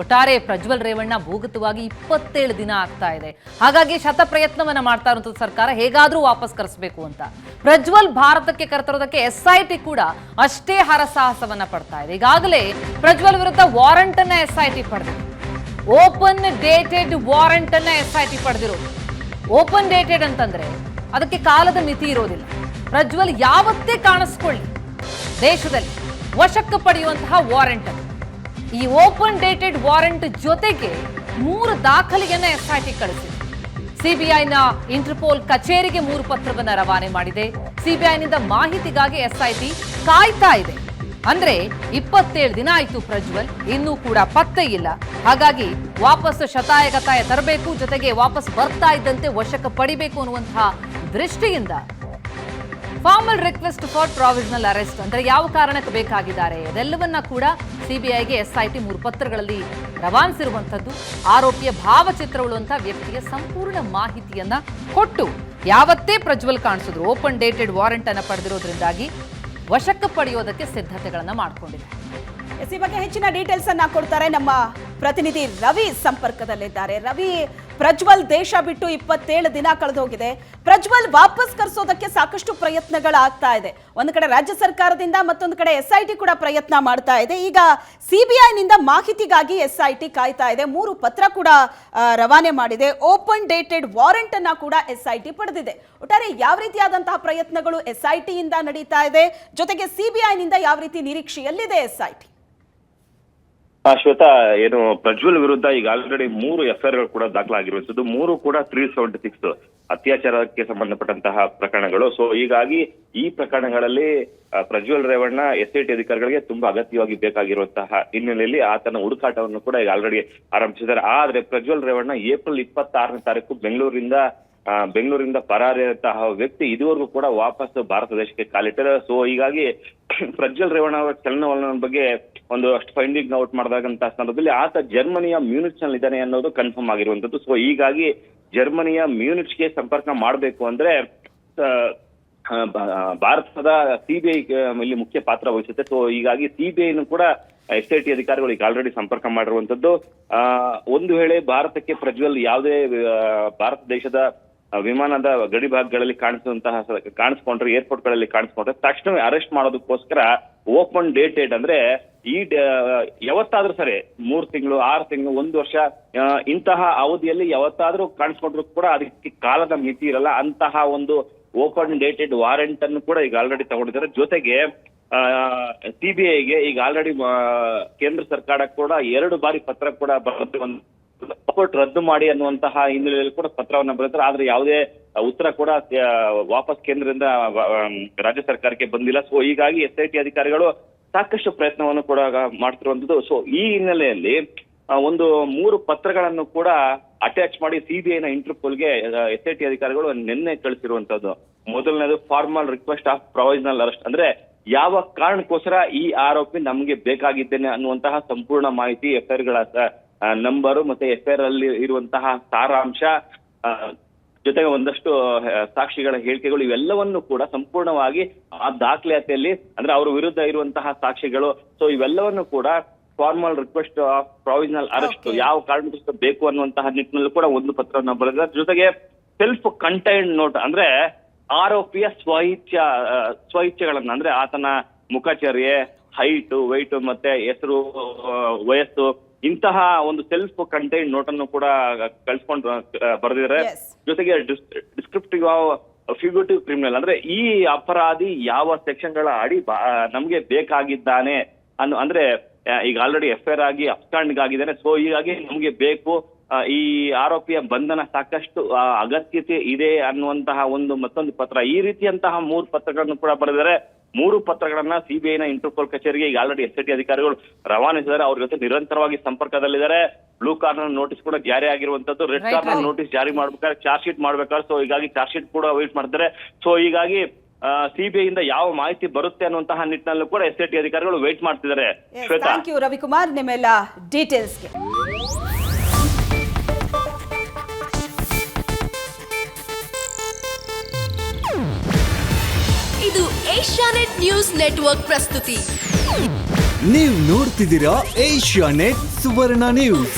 ಒಟ್ಟಾರೆ ಪ್ರಜ್ವಲ್ ರೇವಣ್ಣ ಭೂಗತವಾಗಿ 27 ದಿನ ಆಗ್ತಾ ಇದೆ. ಹಾಗಾಗಿ ಶತ ಪ್ರಯತ್ನವನ್ನ ಮಾಡ್ತಾ ಇರುವಂತ ಸರ್ಕಾರ ಹೇಗಾದ್ರೂ ವಾಪಸ್ ಕರೆಸಬೇಕು ಅಂತ. ಪ್ರಜ್ವಲ್ ಭಾರತಕ್ಕೆ ಕರೆತರೋದಕ್ಕೆ ಎಸ್ಐಟಿ ಕೂಡ ಅಷ್ಟೇ ಹರಸಾಹಸವನ್ನ ಪಡ್ತಾ ಇದೆ. ಈಗಾಗಲೇ ಪ್ರಜ್ವಲ್ ವಿರುದ್ಧ ವಾರಂಟ್ ಅನ್ನ ಎಸ್ಐಟಿ ಪಡೆದಿದೆ. ಓಪನ್ ಡೇಟೆಡ್ ವಾರಂಟ್ ಅನ್ನ ಎಸ್ಐಟಿ ಪಡೆದಿರೋದು. ಓಪನ್ ಡೇಟೆಡ್ ಅಂತಂದ್ರೆ ಅದಕ್ಕೆ ಕಾಲದ ಮಿತಿ ಇರೋದಿಲ್ಲ. ಪ್ರಜ್ವಲ್ ಯಾವತ್ತೇ ಕಾಣಿಸ್ಕೊಳ್ಳಿ ದೇಶದಲ್ಲಿ ವಶಕ್ಕೆ ಪಡೆಯುವಂತಹ ವಾರಂಟ್. ಈ ಓಪನ್ ಡೇಟೆಡ್ ವಾರಂಟ್ ಜೊತೆಗೆ 3 ದಾಖಲೆಯನ್ನ ಎಸ್ಐಟಿ ಕಳಿಸಿದೆ. ಸಿಬಿಐನ ಇಂಟರ್ಪೋಲ್ ಕಚೇರಿಗೆ 3 ಪತ್ರವನ್ನ ರವಾನೆ ಮಾಡಿದೆ. ಸಿಬಿಐನಿಂದ ಮಾಹಿತಿಗಾಗಿ ಎಸ್ಐಟಿ ಕಾಯ್ತಾ ಇದೆ. ಅಂದ್ರೆ 27 ದಿನ ಆಯ್ತು ಪ್ರಜ್ವಲ್, ಇನ್ನೂ ಕೂಡ ಪತ್ತೆ ಇಲ್ಲ. ಹಾಗಾಗಿ ವಾಪಸ್ ಶತಾಯಗತಾಯ ತರಬೇಕು, ಜೊತೆಗೆ ವಾಪಸ್ ಬರ್ತಾ ಇದ್ದಂತೆ ವಶಕ್ಕೆ ಪಡಿಬೇಕು ಅನ್ನುವಂತಹ ದೃಷ್ಟಿಯಿಂದ formal request for provisional arrest ಅಂದ್ರೆ ಯಾವ ಕಾರಣಕ್ಕೆ ಬೇಕಾಗಿದ್ದಾರೆ ಅದೆಲ್ಲವನ್ನ ಕೂಡ ಸಿಬಿಐಗೆ ಎಸ್ಐಟಿ 3 ಪತ್ರಗಳಲ್ಲಿ ರವಾನಿಸಿರುವಂತದ್ದು. ಆರೋಪಿಯ ಭಾವಚಿತ್ರಗಳು ಅಂತ ವ್ಯಕ್ತಿಗೆ ಸಂಪೂರ್ಣ ಮಾಹಿತಿಯನ್ನ ಕೊಟ್ಟು ಯಾವತ್ತೇ ಪ್ರಜ್ವಲ್ ಕಾಣಿಸಿದ್ರು ಓಪನ್ ಡೇಟೆಡ್ ವಾರಂಟ್ ಅನ್ನ ಪಡೆದಿರೋದ್ರಿಂದಾಗಿ ವಶಕ್ಕೆ ಪಡೆಯೋದಕ್ಕೆ ಸಿದ್ಧತೆಗಳನ್ನ ಮಾಡಿಕೊಂಡಿದೆ. ಈ ಬಗ್ಗೆ ಹೆಚ್ಚಿನ ಡೀಟೇಲ್ಸ್ ಅನ್ನ ಕೊಡ್ತಾರೆ ನಮ್ಮ ಪ್ರತಿನಿಧಿ ರವಿ ಸಂಪರ್ಕದಲ್ಲಿದ್ದಾರೆ. ರವಿ, ಪ್ರಜ್ವಲ್ ದೇಶ ಬಿಟ್ಟು 27 ದಿನ ಕಳೆದೋಗಿದೆ. ಪ್ರಜ್ವಲ್ ವಾಪಸ್ ಕರೆಸೋದಕ್ಕೆ ಸಾಕಷ್ಟು ಪ್ರಯತ್ನಗಳಾಗ್ತಾ ಇದೆ. ಒಂದು ಕಡೆ ರಾಜ್ಯ ಸರ್ಕಾರದಿಂದ, ಮತ್ತೊಂದು ಕಡೆ ಎಸ್ಐಟಿ ಕೂಡ ಪ್ರಯತ್ನ ಮಾಡ್ತಾ ಇದೆ. ಈಗ ಸಿಬಿಐನಿಂದ ಮಾಹಿತಿಗಾಗಿ ಎಸ್ಐಟಿ ಕಾಯ್ತಾ ಇದೆ. 3 ಪತ್ರ ಕೂಡ ರವಾನೆ ಮಾಡಿದೆ. ಓಪನ್ ಡೇಟೆಡ್ ವಾರಂಟ್ ಅನ್ನ ಕೂಡ ಎಸ್ಐಟಿ ಪಡೆದಿದೆ. ಒಟ್ಟಾರೆ ಯಾವ ರೀತಿಯಾದಂತಹ ಪ್ರಯತ್ನಗಳು ಎಸ್ಐಟಿಯಿಂದ ನಡೀತಾ ಇದೆ, ಜೊತೆಗೆ ಸಿಬಿಐನಿಂದ ಯಾವ ರೀತಿ ನಿರೀಕ್ಷೆಯಲ್ಲಿದೆ ಎಸ್ಐಟಿ? ಶ್ವೇತಾ, ಏನು ಪ್ರಜ್ವಲ್ ವಿರುದ್ಧ ಈಗ ಆಲ್ರೆಡಿ 3 ಎಫ್ಐಆರ್ ಗಳು ಕೂಡ ದಾಖಲಾಗಿರುವಂತದ್ದು. 3 ಕೂಡ 376 ಅತ್ಯಾಚಾರಕ್ಕೆ ಸಂಬಂಧಪಟ್ಟಂತಹ ಪ್ರಕರಣಗಳು. ಸೊ ಹೀಗಾಗಿ ಈ ಪ್ರಕರಣಗಳಲ್ಲಿ ಪ್ರಜ್ವಲ್ ರೇವಣ್ಣ ಎಸ್ಐಟಿ ಅಧಿಕಾರಿಗಳಿಗೆ ತುಂಬಾ ಅಗತ್ಯವಾಗಿ ಬೇಕಾಗಿರುವಂತಹ ಹಿನ್ನೆಲೆಯಲ್ಲಿ ಆತನ ಹುಡುಕಾಟವನ್ನು ಕೂಡ ಈಗ ಆಲ್ರೆಡಿ ಆರಂಭಿಸಿದ್ದಾರೆ. ಆದ್ರೆ ಪ್ರಜ್ವಲ್ ರೇವಣ್ಣ ಏಪ್ರಿಲ್ 26ನೇ ತಾರೀಕು ಬೆಂಗಳೂರಿಂದ ಪರಾರಿಯಾದಂತಹ ವ್ಯಕ್ತಿ ಇದುವರೆಗೂ ಕೂಡ ವಾಪಸ್ ಭಾರತ ದೇಶಕ್ಕೆ ಕಾಲಿಟ್ಟರೆ. ಸೊ ಹೀಗಾಗಿ ಪ್ರಜ್ವಲ್ ರೇವಣ್ಣ ಅವರ ಚಲನವಲನ ಬಗ್ಗೆ ಅಷ್ಟು ಫೈಂಡಿಂಗ್ ಔಟ್ ಮಾಡಿದಾಗಂತಹ ಸಂದರ್ಭದಲ್ಲಿ ಆತ ಜರ್ಮನಿಯ ಮ್ಯೂನಿಚ್ ನಲ್ಲಿ ಇದ್ದಾನೆ ಅನ್ನೋದು ಕನ್ಫರ್ಮ್ ಆಗಿರುವಂತದ್ದು. ಸೊ ಹೀಗಾಗಿ ಜರ್ಮನಿಯ ಮ್ಯೂನಿಚ್ಗೆ ಸಂಪರ್ಕ ಮಾಡಬೇಕು ಅಂದ್ರೆ ಭಾರತದ ಸಿಬಿಐ ಇಲ್ಲಿ ಮುಖ್ಯ ಪಾತ್ರ ವಹಿಸುತ್ತೆ. ಸೊ ಹೀಗಾಗಿ ಸಿಬಿಐನು ಕೂಡ ಎಸ್ಐಟಿ ಅಧಿಕಾರಿಗಳು ಈಗ ಆಲ್ರೆಡಿ ಸಂಪರ್ಕ ಮಾಡಿರುವಂತದ್ದು. ಒಂದು ವೇಳೆ ಭಾರತಕ್ಕೆ ಪ್ರಜ್ವಲ್ ಯಾವುದೇ ಭಾರತ ದೇಶದ ವಿಮಾನದ ಗಡಿ ಭಾಗಗಳಲ್ಲಿ ಕಾಣಿಸ್ಕೊಂಡ್ರೆ, ಏರ್ಪೋರ್ಟ್ ಗಳಲ್ಲಿ ಕಾಣಿಸ್ಕೊಂಡ್ರೆ ತಕ್ಷಣವೇ ಅರೆಸ್ಟ್ ಮಾಡೋದಕ್ಕೋಸ್ಕರ ಓಪನ್ ಡೇಟೆಡ್ ಅಂದ್ರೆ ಯಾವತ್ತಾದ್ರೂ ಸರಿ 3 ತಿಂಗಳು, 6 ತಿಂಗಳು, 1 ವರ್ಷ ಇಂತಹ ಅವಧಿಯಲ್ಲಿ ಯಾವತ್ತಾದ್ರೂ ಕಾಣಿಸ್ಕೊಂಡ್ರು ಕೂಡ ಅದಕ್ಕೆ ಕಾಲದ ಮಿತಿ ಇರಲ್ಲ. ಅಂತಹ ಒಂದು ಓಪನ್ ಡೇಟೆಡ್ ವಾರೆಂಟ್ ಅನ್ನು ಕೂಡ ಈಗ ಆಲ್ರೆಡಿ ತಗೊಂಡಿದ್ದಾರೆ. ಜೊತೆಗೆ ಸಿಬಿಐಗೆ ಈಗ ಆಲ್ರೆಡಿ ಕೇಂದ್ರ ಸರ್ಕಾರ ಕೂಡ 2 ಬಾರಿ ಪತ್ರ ಕೂಡ ರದ್ದು ಮಾಡಿ ಅನ್ನುವಂತಹ ಹಿನ್ನೆಲೆಯಲ್ಲಿ ಕೂಡ ಪತ್ರವನ್ನ ಬರೆದಿದ್ದಾರೆ. ಆದ್ರೆ ಯಾವುದೇ ಉತ್ತರ ಕೂಡ ವಾಪಸ್ ಕೇಂದ್ರದಿಂದ ರಾಜ್ಯ ಸರ್ಕಾರಕ್ಕೆ ಬಂದಿಲ್ಲ. ಸೊ ಹೀಗಾಗಿ ಎಸ್ಐಟಿ ಅಧಿಕಾರಿಗಳು ಸಾಕಷ್ಟು ಪ್ರಯತ್ನವನ್ನು ಕೂಡ ಮಾಡ್ತಿರುವಂತದ್ದು. ಸೊ ಈ ಹಿನ್ನೆಲೆಯಲ್ಲಿ 3 ಪತ್ರಗಳನ್ನು ಕೂಡ ಅಟ್ಯಾಚ್ ಮಾಡಿ ಸಿಬಿಐನ ಇಂಟರ್ಪೋಲ್ಗೆ ಎಸ್ಐಟಿ ಅಧಿಕಾರಿಗಳು ನಿನ್ನೆ ಕಳಿಸಿರುವಂತದ್ದು. ಮೊದಲನೇದು formal request of provisional arrest ಅಂದ್ರೆ ಯಾವ ಕಾರಣಕ್ಕೋಸ್ಕರ ಈ ಆರೋಪಿ ನಮ್ಗೆ ಬೇಕಾಗಿದ್ದೇನೆ ಅನ್ನುವಂತಹ ಸಂಪೂರ್ಣ ಮಾಹಿತಿ, ಎಫ್ಐಆರ್ ಗಳ ನಂಬರು ಮತ್ತೆ ಎಫ್ಐಆರ್ ಅಲ್ಲಿ ಇರುವಂತಹ ಸಾರಾಂಶ, ಜೊತೆಗೆ ಒಂದಷ್ಟು ಸಾಕ್ಷಿಗಳ ಹೇಳಿಕೆಗಳು, ಇವೆಲ್ಲವನ್ನು ಕೂಡ ಸಂಪೂರ್ಣವಾಗಿ ಆ ದಾಖಲಾತಿಯಲ್ಲಿ ಅಂದ್ರೆ ಅವರ ವಿರುದ್ಧ ಇರುವಂತಹ ಸಾಕ್ಷಿಗಳು, ಸೊ ಇವೆಲ್ಲವನ್ನು ಕೂಡ formal request of provisional arrest ಯಾವ ಕಾರಣಕ್ಕೋಸ್ಕರ ಬೇಕು ಅನ್ನುವಂತಹ ನಿಟ್ಟಿನಲ್ಲಿ ಕೂಡ ಒಂದು ಪತ್ರವನ್ನು ಬರೆದಿದ್ದಾರೆ. ಜೊತೆಗೆ ಸೆಲ್ಫ್ ಕಂಟೈನ್ಡ್ ನೋಟ್ ಅಂದ್ರೆ ಆರೋಪಿಯ ಸ್ವಇಚ್ಛೆಗಳನ್ನ ಅಂದ್ರೆ ಆತನ ಮುಖಚರ್ಯೆ, ಹೈಟ್, ವೆಯ್ಟ್ ಮತ್ತೆ ಹೆಸರು, ವಯಸ್ಸು, ಇಂತಹ ಒಂದು ಸೆಲ್ಫ್ ಕಂಟೈನ್ಡ್ ನೋಟ್ ಅನ್ನು ಕೂಡ ಕಳ್ಸ್ಕೊಂಡು ಬರೆದಿದ್ದಾರೆ. ಜೊತೆಗೆ ಡಿಸ್ಕ್ರಿಪ್ಟಿವ್ ಫ್ಯೂಗಿಟಿವ್ ಕ್ರಿಮಿನಲ್ ಅಂದ್ರೆ ಈ ಅಪರಾಧಿ ಯಾವ ಸೆಕ್ಷನ್ ಗಳ ಅಡಿ ನಮ್ಗೆ ಬೇಕಾಗಿದ್ದಾನೆ ಅಂದ್ರೆ ಈಗ ಆಲ್ರೆಡಿ ಎಫ್ಐಆರ್ ಆಗಿ ಅಬ್ಸ್ಕಾಂಡ್ ಆಗಿದ್ದಾನೆ. ಸೊ ಹೀಗಾಗಿ ನಮ್ಗೆ ಬೇಕು, ಈ ಆರೋಪಿಯ ಬಂಧನ ಸಾಕಷ್ಟು ಅಗತ್ಯತೆ ಇದೆ ಅನ್ನುವಂತಹ ಮತ್ತೊಂದು ಪತ್ರ, ಈ ರೀತಿಯಂತಹ 3 ಪತ್ರಗಳನ್ನು ಕೂಡ ಬರೆದಿದ್ದಾರೆ. 3 ಪತ್ರಗಳನ್ನ ಸಿಬಿಐನ ಇಂಟರ್ಪೋಲ್ ಕಚೇರಿಗೆ ಈಗ ಆಲ್ರೆಡಿ ಎಸ್ಐಟಿ ಅಧಿಕಾರಿಗಳು ರವಾನಿಸಿದ್ದಾರೆ. ಅವ್ರ ಜೊತೆ ನಿರಂತರವಾಗಿ ಸಂಪರ್ಕದಲ್ಲಿದ್ದಾರೆ. ಬ್ಲೂ ಕಾರ್ನರ್ ನೋಟಿಸ್ ಕೂಡ ಜಾರಿ ಆಗಿರುವಂತದ್ದು. ರೆಡ್ ಕಾರ್ನರ್ ನೋಟಿಸ್ ಜಾರಿ ಮಾಡ್ಬೇಕಾದ್ರೆ, ಚಾರ್ಜ್ ಶೀಟ್ ಮಾಡ್ಬೇಕಾದ್ರೆ, ಸೊ ಹೀಗಾಗಿ ಚಾರ್ಜ್ ಶೀಟ್ ಕೂಡ ವೇಟ್ ಮಾಡ್ತಾರೆ. ಸೊ ಹೀಗಾಗಿ ಸಿಬಿಐಯಿಂದ ಯಾವ ಮಾಹಿತಿ ಬರುತ್ತೆ ಅನ್ನುವಂತಹ ನಿಟ್ಟಿನಲ್ಲೂ ಕೂಡ ಎಸ್ಐಟಿ ಅಧಿಕಾರಿಗಳು ವೇಟ್ ಮಾಡ್ತಿದ್ದಾರೆ. ಥ್ಯಾಂಕ್ ಯು ರವಿಕುಮಾರ್ ನಿಮ್ಮೆಲ್ಲ ಡೀಟೇಲ್ಸ್ಗೆ. ಇದು ಏಷ್ಯಾನೆಟ್ ನ್ಯೂಸ್ ನೆಟ್ವರ್ಕ್ ಪ್ರಸ್ತುತಿ. ನೀವು ನೋಡ್ತಿದ್ದೀರಾ ಏಷ್ಯಾ ನೆಟ್ ಸುವರ್ಣ ನ್ಯೂಸ್.